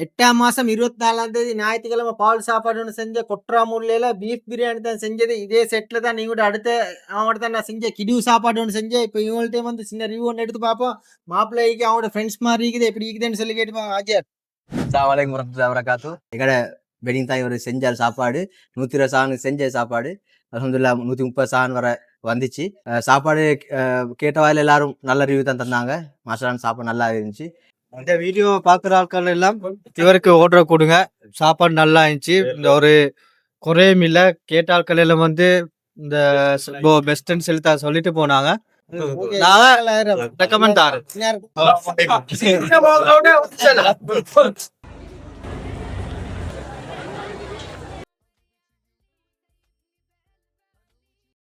எட்டாம் மாசம் 24ஆம் தேதி ஞாயிற்றுக்கிழமை பால் சாப்பாடு ஒன்று செஞ்ச கொட்ராமுல்லையில பீஃப் பிரியாணி தான் செஞ்சது. இதே செட்டில் தான் நீங்க அடுத்த அவங்கள்ட்ட தான் நான் செஞ்சேன் கிடியூ சாப்பாடு ஒன்று செஞ்சேன். இப்போ இவங்கள்ட்ட வந்து சின்ன ரிவ்யூ ஒன்று எடுத்து பார்ப்போம். மாப்பிள்ளைக்கு அவங்களோட ஃப்ரெண்ட்ஸ் மாதிரி இருக்குது, எப்படி இருக்குதுன்னு சொல்லி கேட்டுப்பாங்க. ஆஜர் சாவலைக்கு முறத்து வரக்காத்து எங்கட வெட்டிங் தாய் ஒரு செஞ்ச சாப்பாடு 120 சான் செஞ்ச சாப்பாடு அல்ஹம்துலில்லாஹ் 130 சான் வர வந்துச்சு. சாப்பாடு கேட்ட வாயில எல்லாரும் நல்ல ரிவ்யூ தான் தந்தாங்க. மாஷாஅல்லாஹ் சாப்பாடு நல்லா இருந்துச்சு. இந்த வீடியோ பார்க்குற ஆட்கள் எல்லாம் இவருக்கு ஆர்டர் கொடுங்க. சாப்பாடு நல்லா இருந்துச்சு. இந்த ஒரு குறையும் இல்லை. கேட்ட ஆட்கள் எல்லாம் வந்து இந்த பெஸ்ட்ன்னு சொல்லிட்டு போனாங்க. நான் ரெக்கமெண்ட்